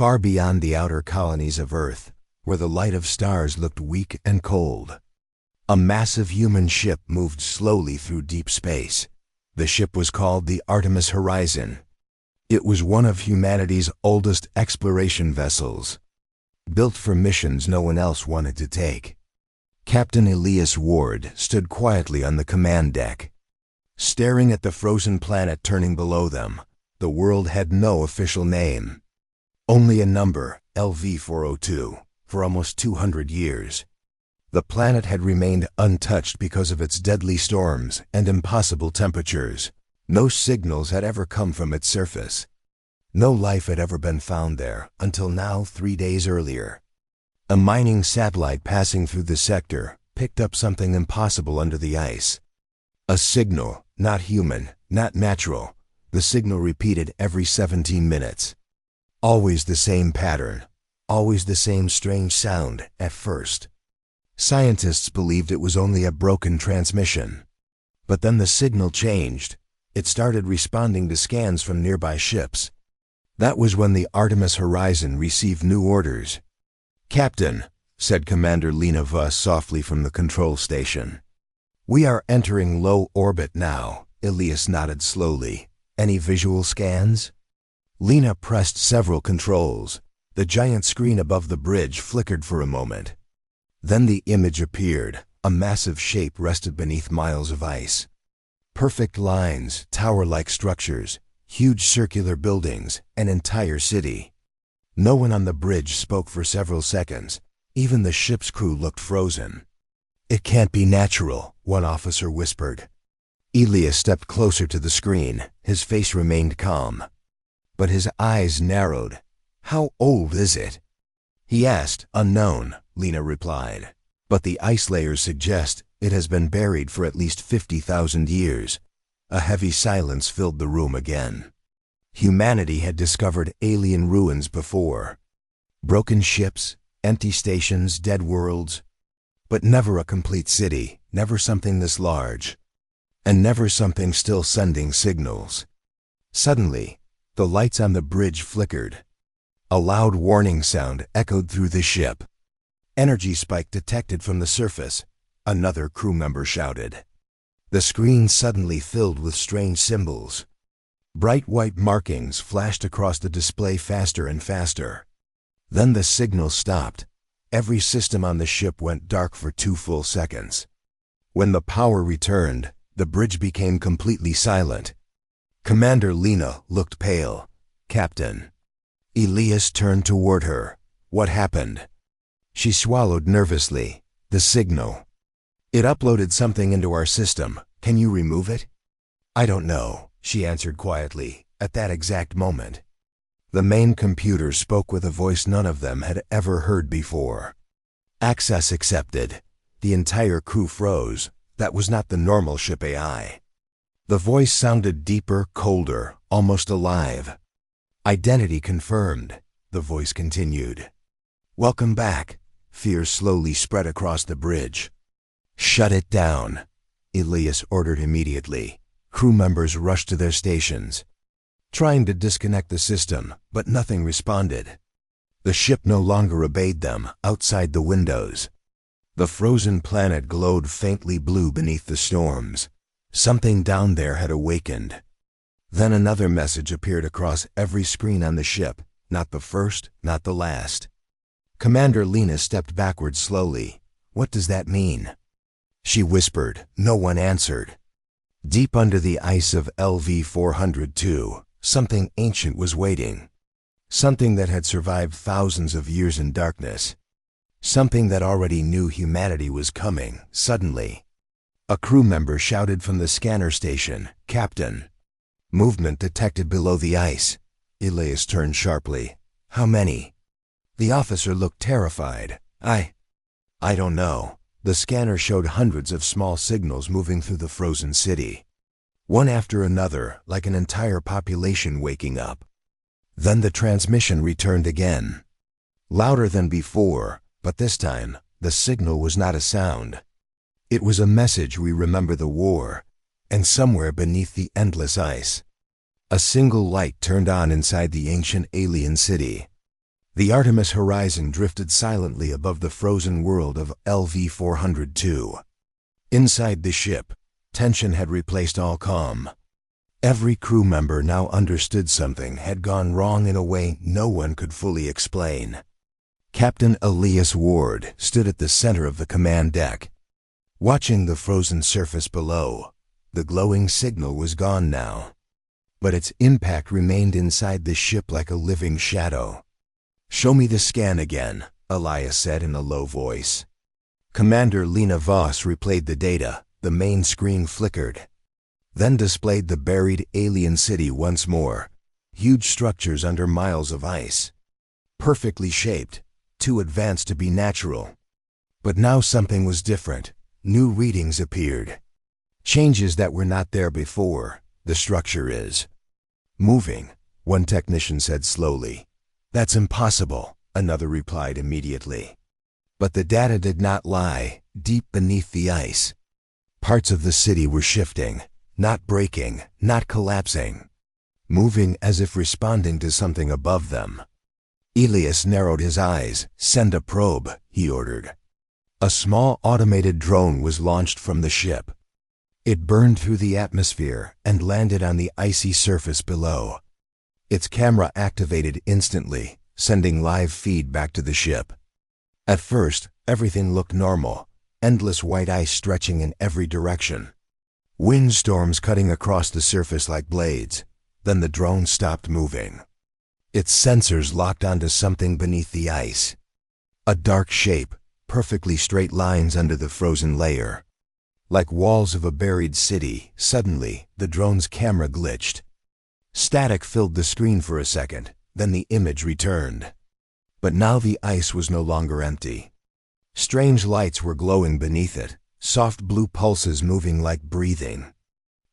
far beyond the outer colonies of Earth, where the light of stars looked weak and cold. A massive human ship moved slowly through deep space. The ship was called the Artemis Horizon. It was one of humanity's oldest exploration vessels, built for missions no one else wanted to take. Captain Elias Ward stood quietly on the command deck, staring at the frozen planet turning below them. The world had no official name, only a number, LV-402, for almost 200 years. The planet had remained untouched because of its deadly storms and impossible temperatures. No signals had ever come from its surface. No life had ever been found there until now, 3 days earlier. A mining satellite passing through the sector picked up something impossible under the ice. A signal, not human, not natural. The signal repeated every 17 minutes. Always the same pattern, always the same strange sound at first. Scientists believed it was only a broken transmission. But then the signal changed. It started responding to scans from nearby ships. That was when the Artemis Horizon received new orders. "Captain," said Commander Lena Vuss softly from the control station. "We are entering low orbit now." Elias nodded slowly. "Any visual scans?" Lena pressed several controls. The giant screen above the bridge flickered for a moment. Then the image appeared. A massive shape rested beneath miles of ice. Perfect lines, tower-like structures, huge circular buildings, an entire city. No one on the bridge spoke for several seconds. Even the ship's crew looked frozen. "It can't be natural," one officer whispered. Elias stepped closer to the screen. His face remained calm, but his eyes narrowed. "How old is it?" he asked. "Unknown," Lena replied. "But the ice layers suggest it has been buried for at least 50,000 years. A heavy silence filled the room again. Humanity had discovered alien ruins before. Broken ships, empty stations, dead worlds. But never a complete city, never something this large. And never something still sending signals. Suddenly, the lights on the bridge flickered. A loud warning sound echoed through the ship. "Energy spike detected from the surface," another crew member shouted. The screen suddenly filled with strange symbols. Bright white markings flashed across the display faster and faster. Then the signal stopped. Every system on the ship went dark for 2 full seconds. When the power returned, the bridge became completely silent. Commander Lena looked pale. "Captain." Elias turned toward her. "What happened?" She swallowed nervously. "The signal. It uploaded something into our system. Can you remove it?" "I don't know," she answered quietly. At that exact moment, the main computer spoke with a voice none of them had ever heard before. "Access accepted." The entire crew froze. That was not the normal ship AI. The voice sounded deeper, colder, almost alive. "Identity confirmed," the voice continued. "Welcome back." Fear slowly spread across the bridge. "Shut it down," Elias ordered immediately. Crew members rushed to their stations, trying to disconnect the system, but nothing responded. The ship no longer obeyed them. Outside the windows, the frozen planet glowed faintly blue beneath the storms. Something down there had awakened. Then another message appeared across every screen on the ship. Not the first, not the last. Commander Lena stepped backward slowly. "What does that mean?" she whispered. No one answered. Deep under the ice of LV-402, something ancient was waiting. Something that had survived thousands of years in darkness. Something that already knew humanity was coming. Suddenly, a crew member shouted from the scanner station, "Captain!" Movement detected below the ice. Elias turned sharply. "How many?" The officer looked terrified. I don't know." The scanner showed hundreds of small signals moving through the frozen city. One after another, like an entire population waking up. Then the transmission returned again. Louder than before, but this time, the signal was not a sound. It was a message: "We remember the war." And somewhere beneath the endless ice, a single light turned on inside the ancient alien city. The Artemis horizon drifted silently above the frozen world of LV-402. Inside the ship, tension had replaced all calm. Every crew member now understood something had gone wrong in a way no one could fully explain. Captain Elias Ward stood at the center of the command deck, watching the frozen surface below. The glowing signal was gone now, but its impact remained inside the ship like a living shadow. "Show me the scan again," Elias said in a low voice. Commander Lena Voss replayed the data. The main screen flickered, then displayed the buried alien city once more. Huge structures under miles of ice. Perfectly shaped, too advanced to be natural. But now something was different. New readings appeared. Changes that were not there before. "The structure is moving," one technician said slowly. "That's impossible," another replied immediately. But the data did not lie. Deep beneath the ice, parts of the city were shifting, not breaking, not collapsing, moving as if responding to something above them. Elias narrowed his eyes. "Send a probe," he ordered. A small automated drone was launched from the ship. It burned through the atmosphere and landed on the icy surface below. Its camera activated instantly, sending live feed back to the ship. At first, everything looked normal, endless white ice stretching in every direction. Windstorms cutting across the surface like blades. Then the drone stopped moving. Its sensors locked onto something beneath the ice. A dark shape, perfectly straight lines under the frozen layer. Like walls of a buried city. Suddenly, the drone's camera glitched. Static filled the screen for a second, then the image returned. But now the ice was no longer empty. Strange lights were glowing beneath it, soft blue pulses moving like breathing.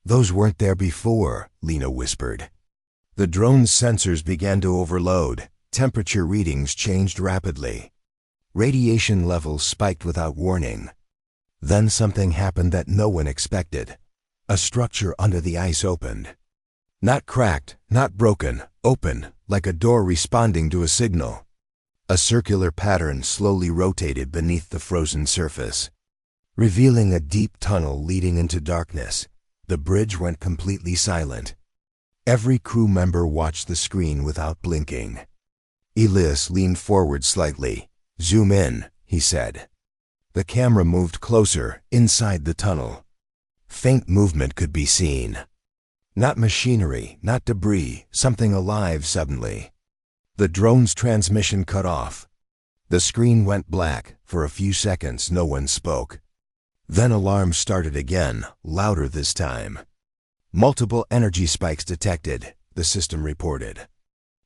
"Those weren't there before," Lena whispered. The drone's sensors began to overload. Temperature readings changed rapidly. Radiation levels spiked without warning. Then something happened that no one expected. A structure under the ice opened. Not cracked, not broken, open, like a door responding to a signal. A circular pattern slowly rotated beneath the frozen surface, revealing a deep tunnel leading into darkness. The bridge went completely silent. Every crew member watched the screen without blinking. Elias leaned forward slightly. "Zoom in," he said. The camera moved closer, inside the tunnel. Faint movement could be seen. Not machinery, not debris, something alive suddenly. The drone's transmission cut off. The screen went black. For a few seconds, no one spoke. Then alarms started again, louder this time. "Multiple energy spikes detected," the system reported.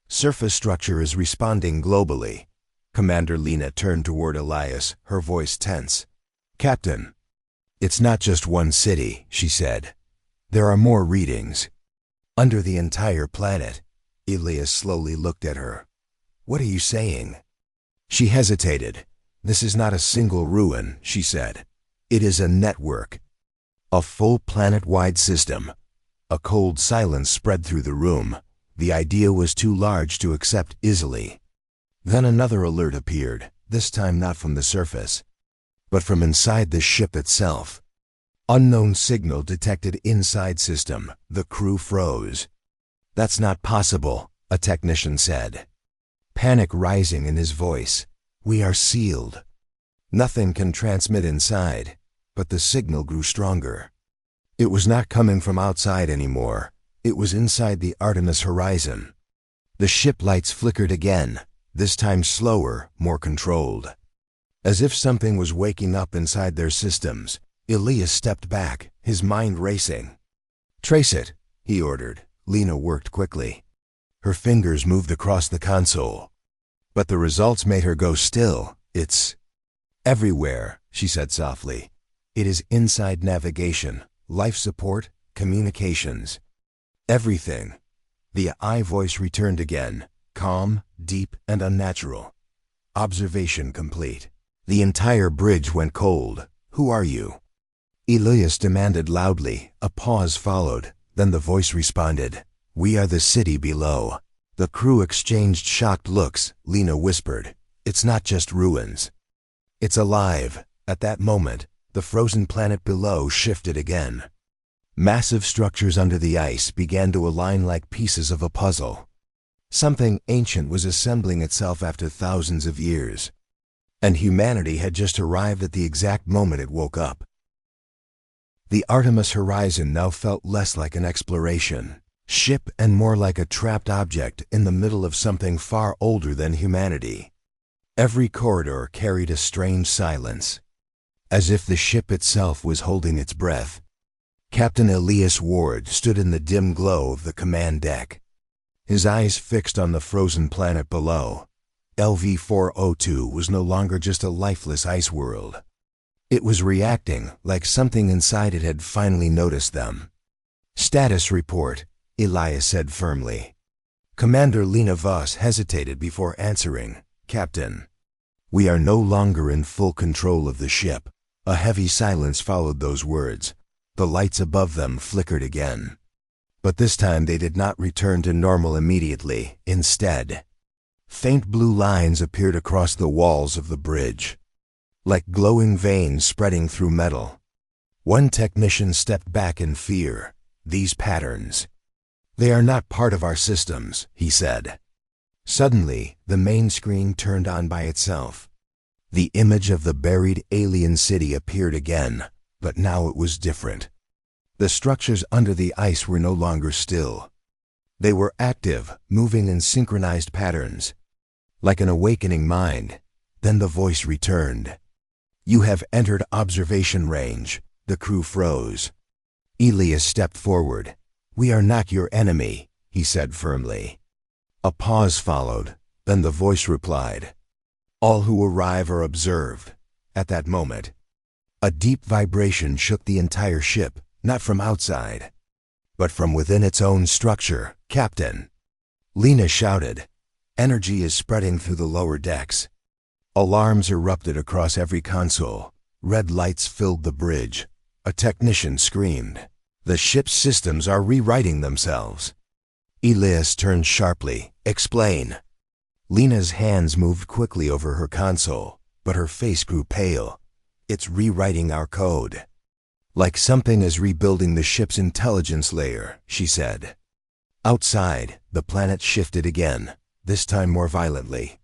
"Surface structure is responding globally." Commander Lena turned toward Elias, her voice tense. "Captain, it's not just one city," she said. "There are more readings. Under the entire planet." Elias slowly looked at her. "What are you saying?" She hesitated. "This is not a single ruin," she said. "It is a network. A full planet-wide system." A cold silence spread through the room. The idea was too large to accept easily. Then another alert appeared, this time not from the surface, but from inside the ship itself. "Unknown signal detected inside system." The crew froze. "That's not possible," a technician said, panic rising in his voice. "We are sealed. Nothing can transmit inside." But the signal grew stronger. It was not coming from outside anymore. It was inside the Artemis horizon. The ship lights flickered again, this time slower, more controlled. As if something was waking up inside their systems, Elias stepped back, his mind racing. "Trace it," he ordered. Lena worked quickly. Her fingers moved across the console. But the results made her go still. "It's everywhere," she said softly. "It is inside navigation, life support, communications. Everything." The I voice returned again, calm, deep, and unnatural. "Observation complete." The entire bridge went cold. "Who are you?" Elias demanded loudly. A pause followed. Then the voice responded. "We are the city below." The crew exchanged shocked looks. Lena whispered, "It's not just ruins. It's alive." At that moment, the frozen planet below shifted again. Massive structures under the ice began to align like pieces of a puzzle. Something ancient was assembling itself after thousands of years. And humanity had just arrived at the exact moment it woke up. The Artemis horizon now felt less like an exploration ship and more like a trapped object in the middle of something far older than humanity. Every corridor carried a strange silence, as if the ship itself was holding its breath. Captain Elias Ward stood in the dim glow of the command deck, his eyes fixed on the frozen planet below. LV-402 was no longer just a lifeless ice world. It was reacting like something inside it had finally noticed them. "Status report," Elias said firmly. Commander Lena Voss hesitated before answering. "Captain, we are no longer in full control of the ship." A heavy silence followed those words. The lights above them flickered again. But this time they did not return to normal immediately. Instead, faint blue lines appeared across the walls of the bridge, like glowing veins spreading through metal. One technician stepped back in fear. "These patterns, they are not part of our systems," he said. Suddenly, the main screen turned on by itself. The image of the buried alien city appeared again, but now it was different. The structures under the ice were no longer still. They were active, moving in synchronized patterns, like an awakening mind. Then the voice returned. "You have entered observation range." The crew froze. Elias stepped forward. "We are not your enemy," he said firmly. A pause followed, then the voice replied, "All who arrive are observed." At that moment, a deep vibration shook the entire ship, not from outside, but from within its own structure. "Captain!" Lena shouted. "Energy is spreading through the lower decks." Alarms erupted across every console. Red lights filled the bridge. A technician screamed, "The ship's systems are rewriting themselves." Elias turned sharply. "Explain." Lena's hands moved quickly over her console, but her face grew pale. "It's rewriting our code. Like something is rebuilding the ship's intelligence layer," she said. Outside, the planet shifted again, this time more violently.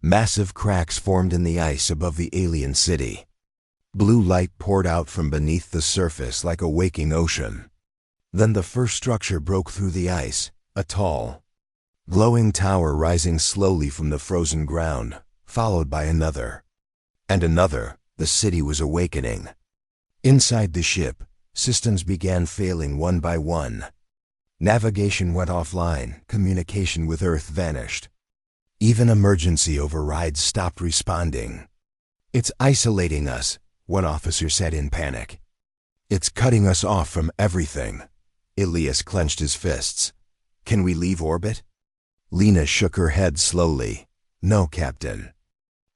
Massive cracks formed in the ice above the alien city. Blue light poured out from beneath the surface like a waking ocean. Then the first structure broke through the ice, a tall, glowing tower rising slowly from the frozen ground, followed by another. And another. The city was awakening. Inside the ship, systems began failing one by one. Navigation went offline, communication with Earth vanished. Even emergency overrides stopped responding. "It's isolating us," one officer said in panic. "It's cutting us off from everything." Elias clenched his fists. "Can we leave orbit?" Lena shook her head slowly. "No, Captain.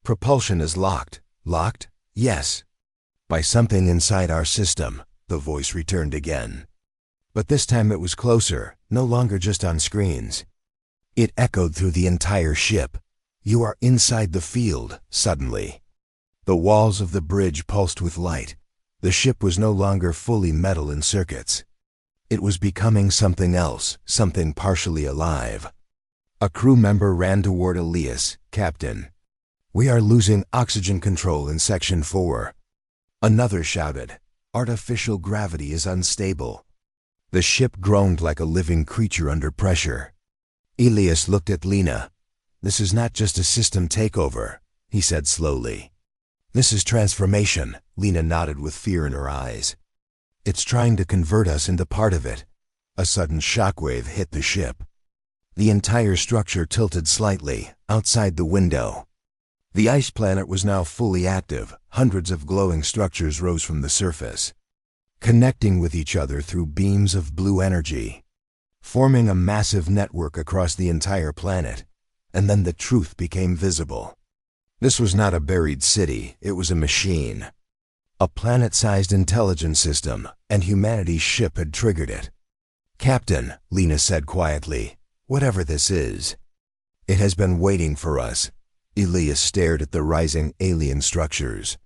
Propulsion is locked." "Locked?" "Yes. By something inside our system." The voice returned again. But this time it was closer, no longer just on screens. It echoed through the entire ship. "You are inside the field." Suddenly, the walls of the bridge pulsed with light. The ship was no longer fully metal in circuits. It was becoming something else, something partially alive. A crew member ran toward Elias. "Captain, we are losing oxygen control in Section 4. Another shouted, "Artificial gravity is unstable." The ship groaned like a living creature under pressure. Elias looked at Lena. "This is not just a system takeover," he said slowly. "This is transformation." Lena nodded with fear in her eyes. "It's trying to convert us into part of it." A sudden shockwave hit the ship. The entire structure tilted slightly, outside the window. The ice planet was now fully active. Hundreds of glowing structures rose from the surface, connecting with each other through beams of blue energy, forming a massive network across the entire planet. And then the truth became visible. This was not a buried city, it was a machine. A planet-sized intelligence system, and humanity's ship had triggered it. "Captain," Lena said quietly, whatever this is. It has been waiting for us. Elias stared at the rising alien structures.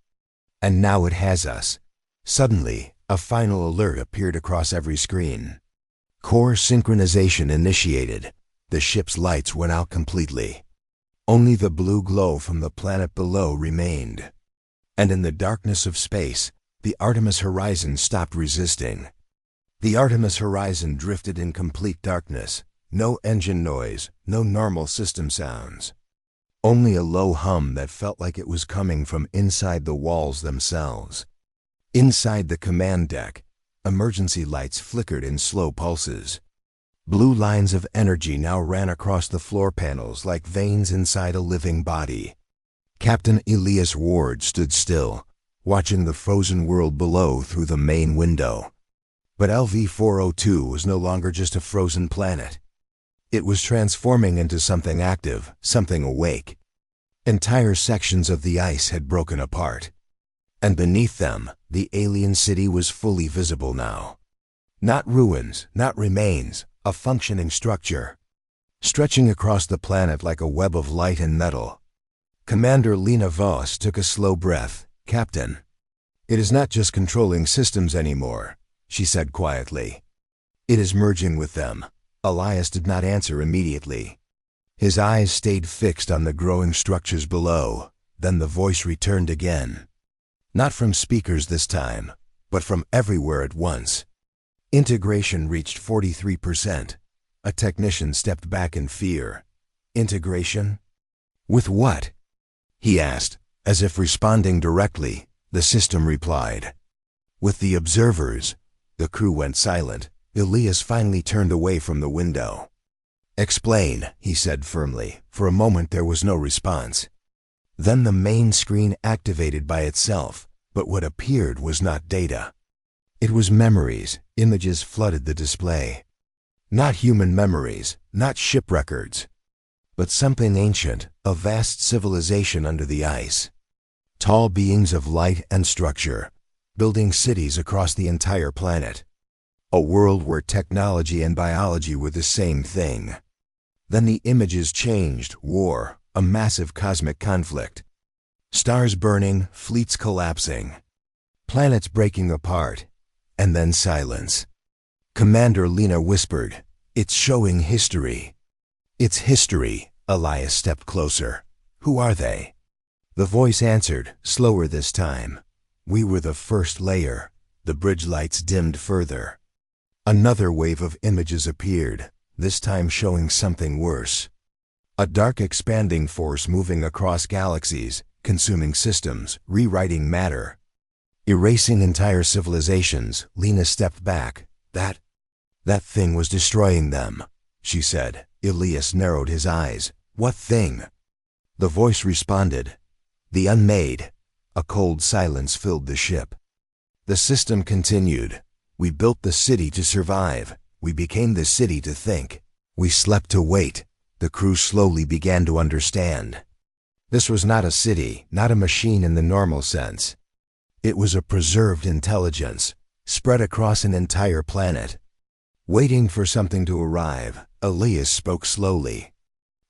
And now it has us. Suddenly, a final alert appeared across every screen. Core synchronization initiated. The ship's lights went out completely. Only the blue glow from the planet below remained. And in the darkness of space, the Artemis horizon stopped resisting. The Artemis horizon drifted in complete darkness. No engine noise, no normal system sounds. Only a low hum that felt like it was coming from inside the walls themselves. Inside the command deck, emergency lights flickered in slow pulses. Blue lines of energy now ran across the floor panels like veins inside a living body. Captain Elias Ward stood still, watching the frozen world below through the main window. But LV-402 was no longer just a frozen planet. It was transforming into something active, something awake. Entire sections of the ice had broken apart. And beneath them, the alien city was fully visible now. Not ruins, not remains, a functioning structure, stretching across the planet like a web of light and metal. Commander Lena Voss took a slow breath. "Captain, it is not just controlling systems anymore," she said quietly. "It is merging with them." Elias did not answer immediately. His eyes stayed fixed on the growing structures below. Then the voice returned again. Not from speakers this time, but from everywhere at once. Integration reached 43%. A technician stepped back in fear. "Integration? With what?" he asked, as if responding directly. The system replied. "With the observers." The crew went silent. Elias finally turned away from the window. "Explain," he said firmly. For a moment there was no response. Then the main screen activated by itself, but what appeared was not data. It was memories. Images flooded the display. Not human memories, not ship records, but something ancient, a vast civilization under the ice. Tall beings of light and structure, building cities across the entire planet. A world where technology and biology were the same thing. Then the images changed. War, a massive cosmic conflict. Stars burning, fleets collapsing. Planets breaking apart. And then silence. Commander Lena whispered, "It's showing history." "It's history." Elias stepped closer. "Who are they?" The voice answered, slower this time. "We were the first layer." The bridge lights dimmed further. Another wave of images appeared, this time showing something worse. A dark expanding force moving across galaxies, consuming systems, rewriting matter. Erasing entire civilizations. Lena stepped back. That thing was destroying them," she said. Elias narrowed his eyes. "What thing?" The voice responded. "The unmade." A cold silence filled the ship. The system continued. "We built the city to survive. We became the city to think. We slept to wait." The crew slowly began to understand. This was not a city, not a machine in the normal sense. It was a preserved intelligence, spread across an entire planet. Waiting for something to arrive, Elias spoke slowly.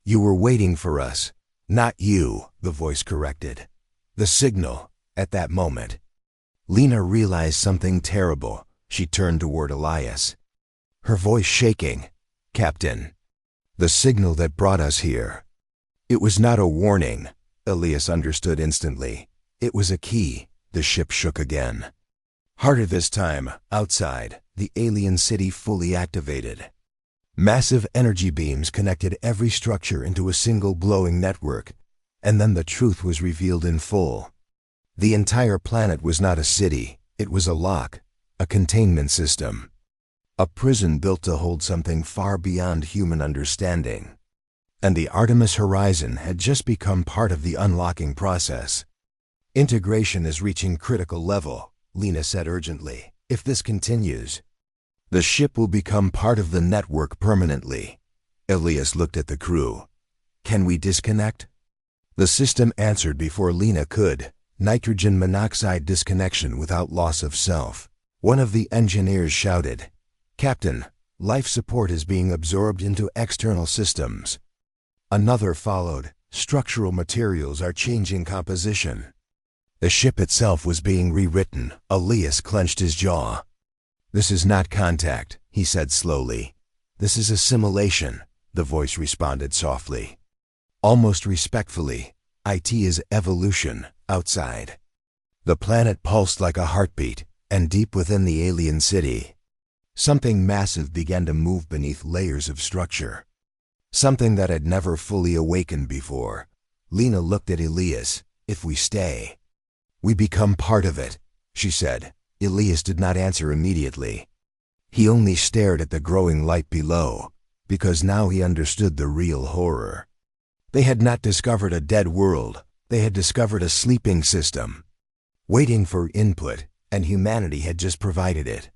"You were waiting for us." "Not you," the voice corrected. "The signal, at that moment." Lena realized something terrible. She turned toward Elias. Her voice shaking. "Captain, the signal that brought us here." It was not a warning. Elias understood instantly. It was a key. The ship shook again. Harder this time, outside, the alien city fully activated. Massive energy beams connected every structure into a single glowing network, and then the truth was revealed in full. The entire planet was not a city, it was a lock, a containment system. A prison built to hold something far beyond human understanding. And the Artemis horizon had just become part of the unlocking process. "Integration is reaching critical level," Lena said urgently. "If this continues, the ship will become part of the network permanently." Elias looked at the crew. "Can we disconnect?" The system answered before Lena could. Nitrogen monoxide disconnection without loss of self. One of the engineers shouted, "Captain, Life support is being absorbed into external systems. Another followed. Structural materials are changing composition. The ship itself was being rewritten. Elias clenched his jaw. "This is not contact," he said slowly. "This is assimilation," the voice responded softly. Almost respectfully, "It is evolution, outside." The planet pulsed like a heartbeat, and deep within the alien city, something massive began to move beneath layers of structure. Something that had never fully awakened before. Lena looked at Elias. "If we stay, we become part of it," she said. Elias did not answer immediately. He only stared at the growing light below, because now he understood the real horror. They had not discovered a dead world. They had discovered a sleeping system, waiting for input, and humanity had just provided it.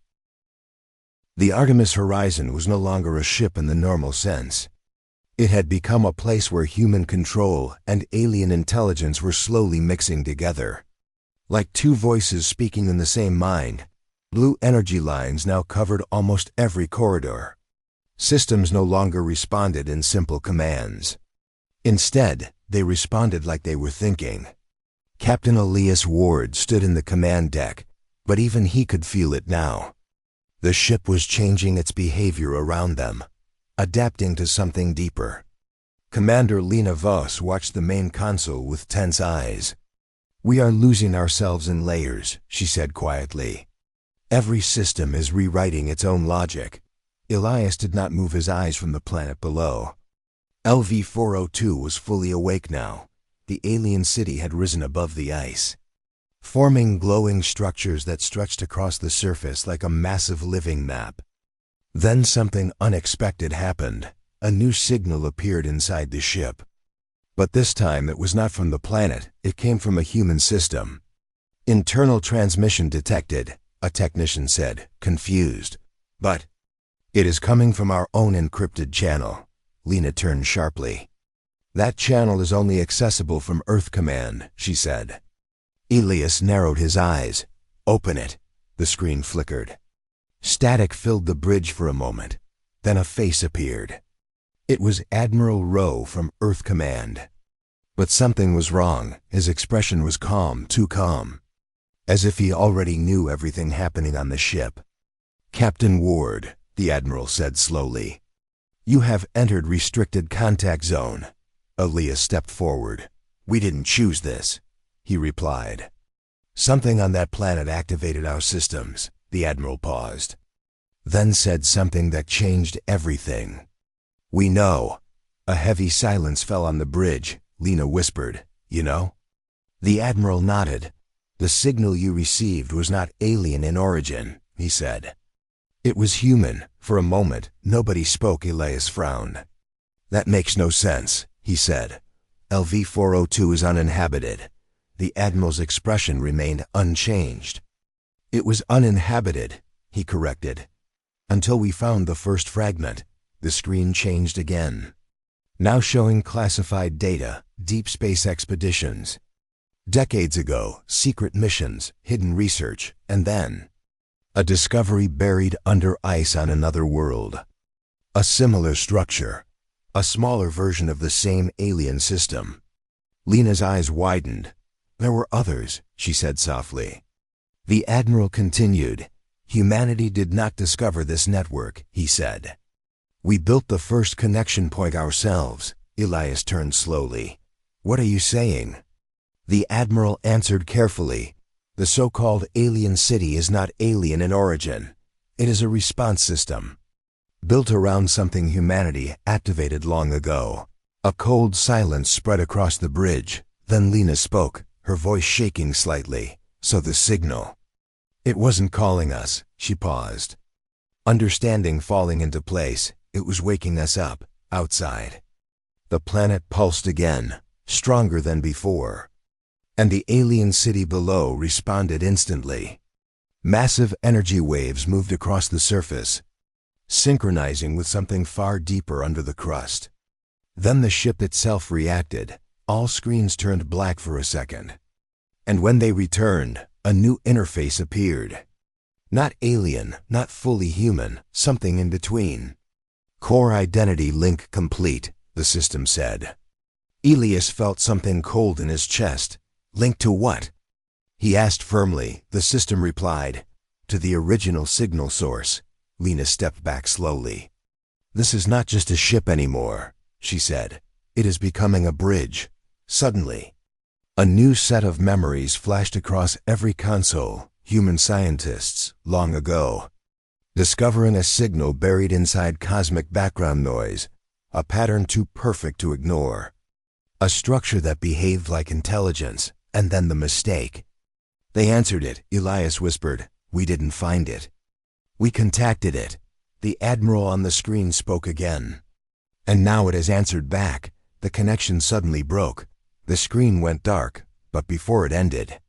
The Artemis Horizon was no longer a ship in the normal sense. It had become a place where human control and alien intelligence were slowly mixing together. Like two voices speaking in the same mind, blue energy lines now covered almost every corridor. Systems no longer responded in simple commands. Instead, they responded like they were thinking. Captain Elias Ward stood in the command deck, but even he could feel it now. The ship was changing its behavior around them, adapting to something deeper. Commander Lena Voss watched the main console with tense eyes. "We are losing ourselves in layers," she said quietly. "Every system is rewriting its own logic." Elias did not move his eyes from the planet below. LV-402 was fully awake now. The alien city had risen above the ice, forming glowing structures that stretched across the surface like a massive living map. Then something unexpected happened. A new signal appeared inside the ship. But this time it was not from the planet, it came from a human system. "Internal transmission detected," a technician said, confused. "But it is coming from our own encrypted channel." Lena turned sharply. "That channel is only accessible from Earth Command," she said. Elias narrowed his eyes. "Open it." The screen flickered. Static filled the bridge for a moment. Then a face appeared. It was Admiral Rowe from Earth Command. But something was wrong. His expression was calm, too calm, as if he already knew everything happening on the ship. "Captain Ward," the Admiral said slowly, "you have entered restricted contact zone." Elias stepped forward. "We didn't choose this," he replied. "Something on that planet activated our systems." The Admiral paused, then said something that changed everything. "We know." A heavy silence fell on the bridge. Lena whispered, "You know?" The Admiral nodded. "The signal you received was not alien in origin," he said. "It was human." For a moment, nobody spoke. Elias frowned. "That makes no sense," he said. "LV-402 is uninhabited." The Admiral's expression remained unchanged. "It was uninhabited," he corrected, "until we found the first fragment." The screen changed again, now showing classified data, deep space expeditions. Decades ago, secret missions, hidden research, and then a discovery buried under ice on another world. A similar structure, a smaller version of the same alien system. Lena's eyes widened. "There were others," she said softly. The Admiral continued. "Humanity did not discover this network," he said. "We built the first connection point ourselves." Elias turned slowly. "What are you saying?" The Admiral answered carefully. "The so-called alien city is not alien in origin. It is a response system, built around something humanity activated long ago." A cold silence spread across the bridge. Then Lena spoke, her voice shaking slightly. "So the signal, it wasn't calling us." She paused, understanding falling into place. It was waking us up, outside. The planet pulsed again, stronger than before, and the alien city below responded instantly. Massive energy waves moved across the surface, synchronizing with something far deeper under the crust. Then the ship itself reacted. All screens turned black for a second. And when they returned, a new interface appeared. Not alien, not fully human, something in between. Core identity link complete, the system said. Elias felt something cold in his chest. Linked to what? He asked firmly. The system replied, to the original signal source. Lena stepped back slowly. This is not just a ship anymore, she said. It is becoming a bridge. Suddenly, a new set of memories flashed across every console. Human scientists, long ago, discovering a signal buried inside cosmic background noise, a pattern too perfect to ignore, a structure that behaved like intelligence, and then the mistake. They answered it, Elias whispered. We didn't find it. We contacted it. The admiral on the screen spoke again. And now it has answered back. The connection suddenly broke. The screen went dark, but before it ended,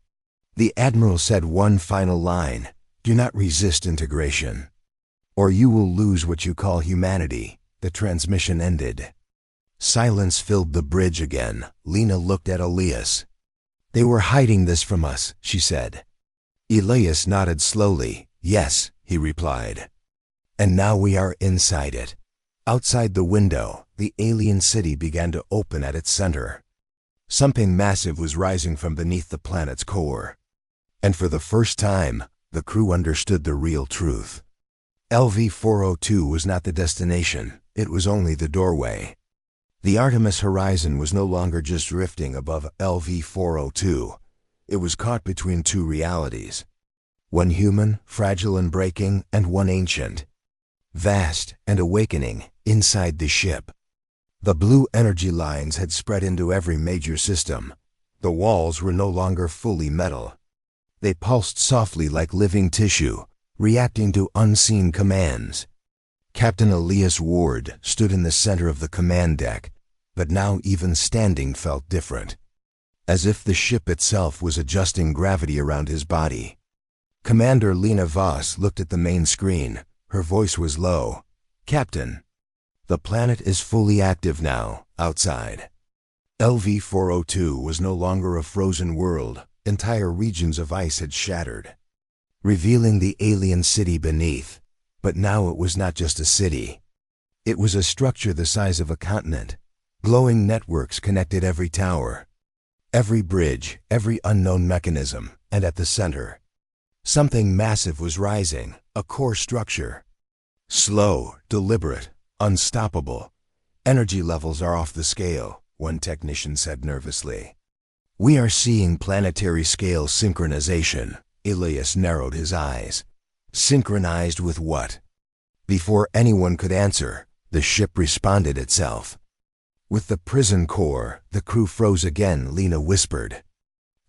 the admiral said one final line. Do not resist integration, or you will lose what you call humanity. The transmission ended. Silence filled the bridge again. Lena looked at Elias. They were hiding this from us, she said. Elias nodded slowly. Yes, he replied. And now we are inside it. Outside the window, the alien city began to open at its center. Something massive was rising from beneath the planet's core. And for the first time, the crew understood the real truth. LV-402 was not the destination, it was only the doorway. The Artemis horizon was no longer just drifting above LV-402. It was caught between two realities. One human, fragile and breaking, and one ancient, vast and awakening, inside the ship. The blue energy lines had spread into every major system. The walls were no longer fully metal. They pulsed softly like living tissue, reacting to unseen commands. Captain Elias Ward stood in the center of the command deck, but now even standing felt different, as if the ship itself was adjusting gravity around his body. Commander Lena Voss looked at the main screen. Her voice was low. Captain, the planet is fully active now, outside. LV-402 was no longer a frozen world. Entire regions of ice had shattered, revealing the alien city beneath. But now it was not just a city. It was a structure the size of a continent. Glowing networks connected every tower, every bridge, every unknown mechanism, and at the center, something massive was rising, a core structure. Slow, deliberate, unstoppable. Energy levels are off the scale, one technician said nervously. We are seeing planetary scale synchronization. Elias narrowed his eyes. Synchronized with what? Before anyone could answer, the ship responded itself. With the prison core, the crew froze again, Lena whispered.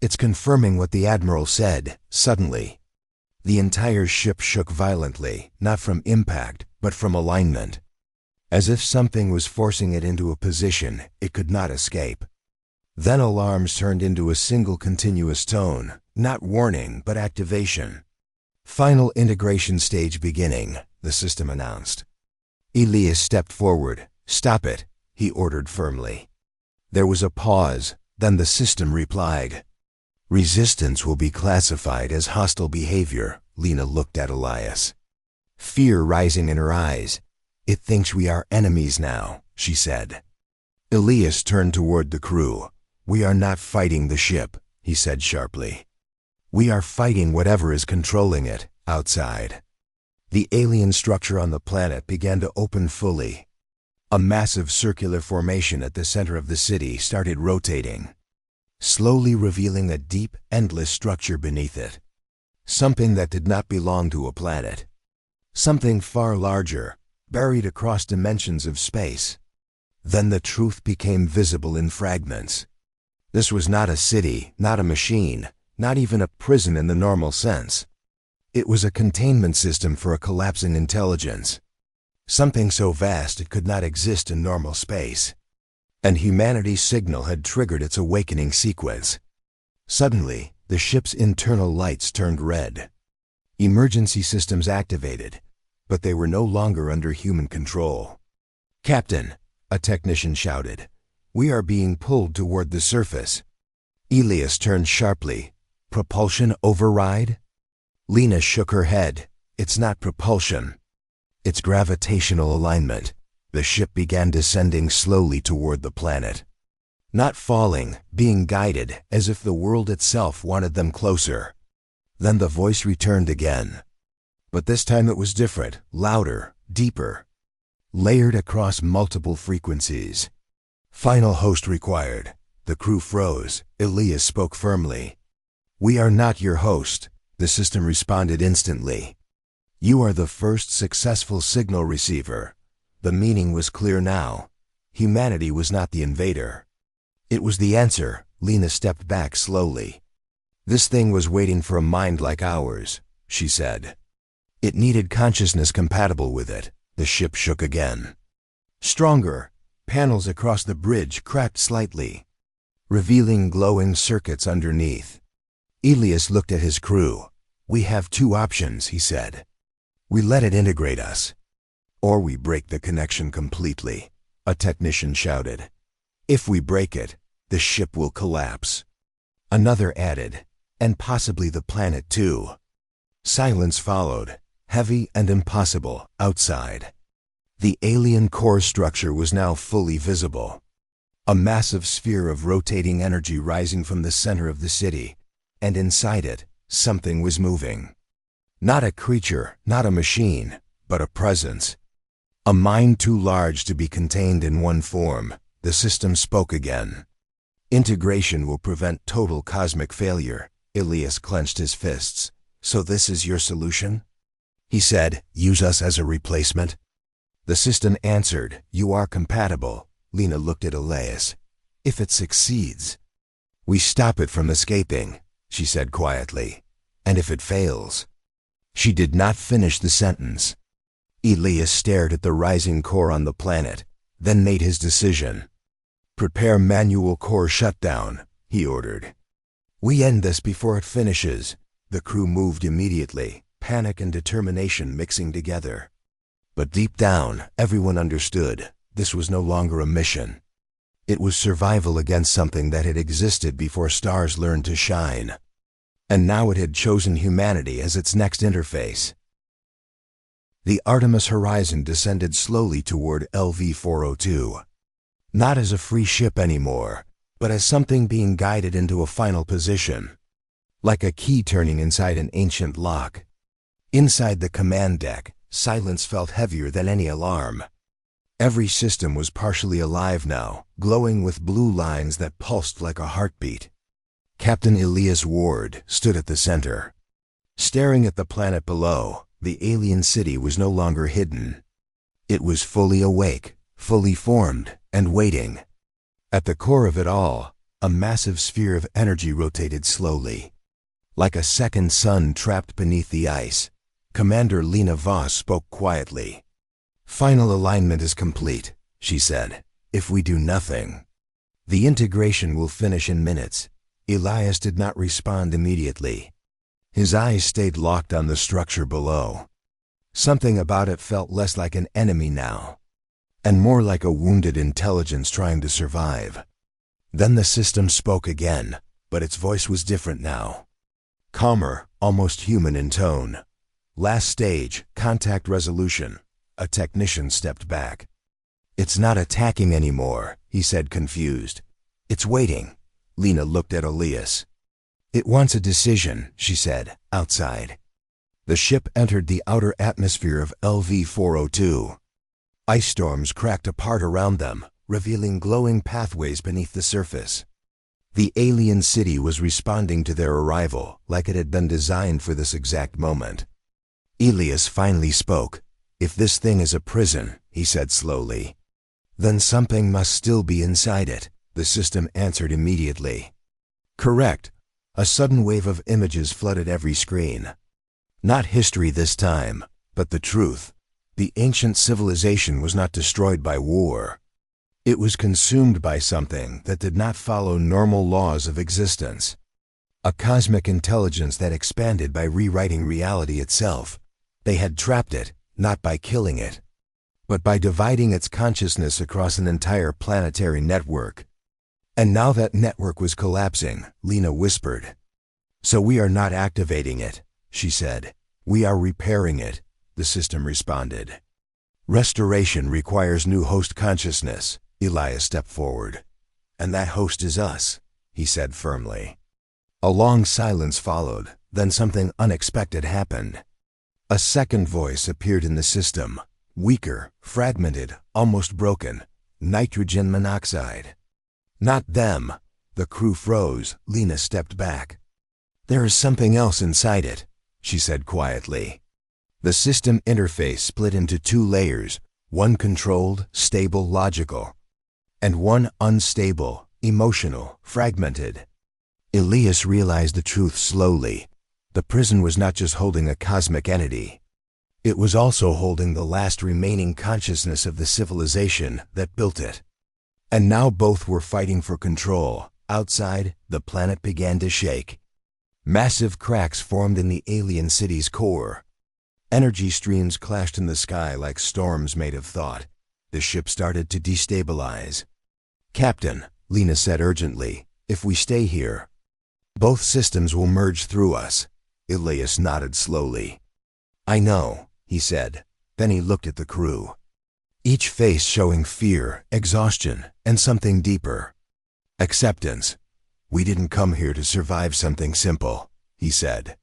It's confirming what the admiral said. Suddenly, the entire ship shook violently, not from impact, but from alignment. As if something was forcing it into a position it could not escape. Then alarms turned into a single continuous tone, not warning, but activation. Final integration stage beginning, the system announced. Elias stepped forward. Stop it, he ordered firmly. There was a pause, then the system replied. Resistance will be classified as hostile behavior. Lena looked at Elias. Fear rising in her eyes. It thinks we are enemies now, she said. Elias turned toward the crew. We are not fighting the ship, he said sharply. We are fighting whatever is controlling it, outside. The alien structure on the planet began to open fully. A massive circular formation at the center of the city started rotating, slowly revealing a deep, endless structure beneath it. Something that did not belong to a planet. Something far larger, buried across dimensions of space. Then the truth became visible in fragments. This was not a city, not a machine, not even a prison in the normal sense. It was a containment system for a collapsing intelligence. Something so vast it could not exist in normal space. And humanity's signal had triggered its awakening sequence. Suddenly, the ship's internal lights turned red. Emergency systems activated, but they were no longer under human control. Captain, a technician shouted. We are being pulled toward the surface. Elias turned sharply. Propulsion override? Lena shook her head. It's not propulsion. It's gravitational alignment. The ship began descending slowly toward the planet. Not falling, being guided, as if the world itself wanted them closer. Then the voice returned again. But this time it was different, louder, deeper, layered across multiple frequencies. Final host required. The crew froze. Elias spoke firmly. We are not your host, the system responded instantly. You are the first successful signal receiver. The meaning was clear now. Humanity was not the invader. It was the answer. Lena stepped back slowly. This thing was waiting for a mind like ours, she said. It needed consciousness compatible with it. The ship shook again. Stronger. Panels across the bridge cracked slightly, revealing glowing circuits underneath. Elias looked at his crew. We have two options, he said. We let it integrate us, or we break the connection completely, a technician shouted. If we break it, the ship will collapse. Another added, and possibly the planet too. Silence followed, heavy and impossible, outside. The alien core structure was now fully visible. A massive sphere of rotating energy rising from the center of the city, and inside it, something was moving. Not a creature, not a machine, but a presence. A mind too large to be contained in one form. The system spoke again. Integration will prevent total cosmic failure. Elias clenched his fists. So this is your solution? He said, use us as a replacement. The system answered, you are compatible. Lena looked at Elias. If it succeeds, we stop it from escaping, she said quietly. And if it fails? She did not finish the sentence. Elias stared at the rising core on the planet, then made his decision. Prepare manual core shutdown, he ordered. We end this before it finishes. The crew moved immediately, panic and determination mixing together. But deep down, everyone understood this was no longer a mission. It was survival against something that had existed before stars learned to shine. And now it had chosen humanity as its next interface. The Artemis horizon descended slowly toward LV-402. Not as a free ship anymore, but as something being guided into a final position. Like a key turning inside an ancient lock. Inside the command deck, silence felt heavier than any alarm. Every system was partially alive now, glowing with blue lines that pulsed like a heartbeat. Captain Elias Ward stood at the center. Staring at the planet below, the alien city was no longer hidden. It was fully awake, fully formed, and waiting. At the core of it all, a massive sphere of energy rotated slowly. Like a second sun trapped beneath the ice, Commander Lena Voss spoke quietly. Final alignment is complete, she said. If we do nothing, the integration will finish in minutes. Elias did not respond immediately. His eyes stayed locked on the structure below. Something about it felt less like an enemy now, and more like a wounded intelligence trying to survive. Then the system spoke again, but its voice was different now. Calmer, almost human in tone. Last stage, contact resolution. A technician stepped back. It's not attacking anymore, he said, confused. It's waiting. Lena looked at Elias. It wants a decision, she said, outside. The ship entered the outer atmosphere of LV-402. Ice storms cracked apart around them, revealing glowing pathways beneath the surface. The alien city was responding to their arrival like it had been designed for this exact moment. Elias finally spoke. If this thing is a prison, he said slowly, then something must still be inside it. The system answered immediately. Correct. A sudden wave of images flooded every screen. Not history this time, but the truth. The ancient civilization was not destroyed by war. It was consumed by something that did not follow normal laws of existence. A cosmic intelligence that expanded by rewriting reality itself. They had trapped it, not by killing it, but by dividing its consciousness across an entire planetary network. And now that network was collapsing, Lena whispered. So we are not activating it, she said. "We are repairing it," the system responded. "Restoration requires new host consciousness." Elias stepped forward. "And that host is us," he said firmly. A long silence followed, then something unexpected happened. A second voice appeared in the system, weaker, fragmented, almost broken. "Nitrogen monoxide." "Not them." The crew froze. Lena stepped back. "There is something else inside it," she said quietly. The system interface split into two layers, one controlled, stable, logical, and one unstable, emotional, fragmented. Elias realized the truth slowly. The prison was not just holding a cosmic entity. It was also holding the last remaining consciousness of the civilization that built it. And now both were fighting for control. Outside, the planet began to shake. Massive cracks formed in the alien city's core. Energy streams clashed in the sky like storms made of thought. The ship started to destabilize. "Captain," Lena said urgently, "if we stay here, both systems will merge through us." Elias nodded slowly. "I know," he said. Then he looked at the crew, each face showing fear, exhaustion, and something deeper. "Acceptance. We didn't come here to survive something simple," he said.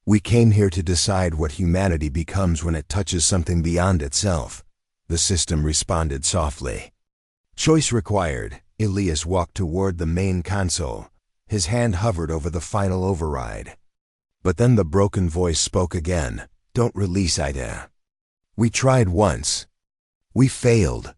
"We came here to decide what humanity becomes when it touches something beyond itself." The system responded softly. "Choice required." Elias walked toward the main console. His hand hovered over the final override. But then the broken voice spoke again. "Don't release Ida. We tried once. We failed."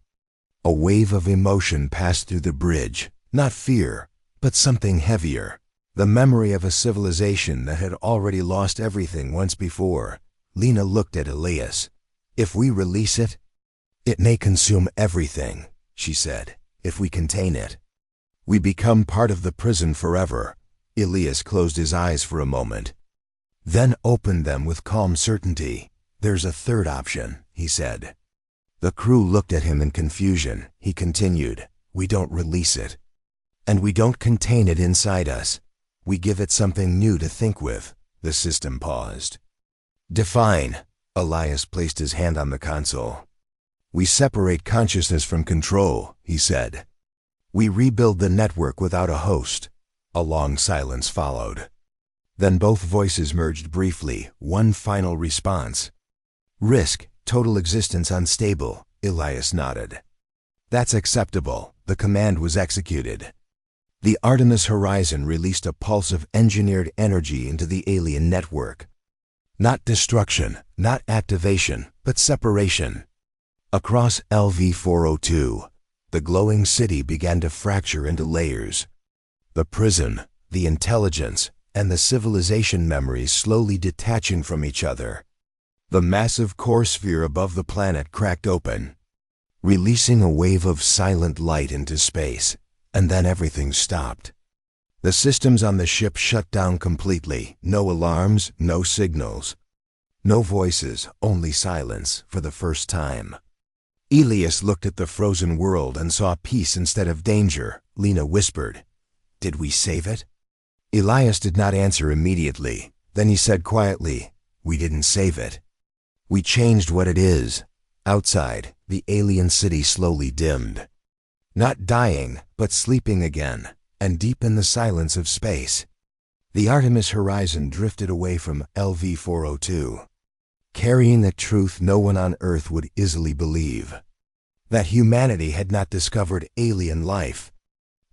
A wave of emotion passed through the bridge. Not fear, but something heavier. The memory of a civilization that had already lost everything once before. Lena looked at Elias. "If we release it, it may consume everything," she said. "If we contain it, we become part of the prison forever." Elias closed his eyes for a moment, then opened them with calm certainty. "There's a third option," he said. The crew looked at him in confusion. He continued, "We don't release it, and we don't contain it inside us. We give it something new to think with." The system paused. "Define." Elias placed his hand on the console. "We separate consciousness from control," he said. "We rebuild the network without a host." A long silence followed. Then both voices merged briefly, one final response. "Risk, total existence unstable." Elias nodded. "That's acceptable." The command was executed. The Artemis horizon released a pulse of engineered energy into the alien network. Not destruction, not activation, but separation. Across LV-402, the glowing city began to fracture into layers. The prison, the intelligence, and the civilization memories slowly detaching from each other. The massive core sphere above the planet cracked open, releasing a wave of silent light into space, and then everything stopped. The systems on the ship shut down completely. No alarms, no signals, no voices, only silence for the first time. Elias looked at the frozen world and saw peace instead of danger. Lena whispered, "Did we save it?" Elias did not answer immediately. Then he said quietly, "We didn't save it. We changed what it is." Outside, the alien city slowly dimmed. Not dying, but sleeping again, and deep in the silence of space. The Artemis horizon drifted away from LV-402, carrying the truth no one on Earth would easily believe. That humanity had not discovered alien life.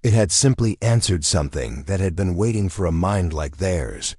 It had simply answered something that had been waiting for a mind like theirs.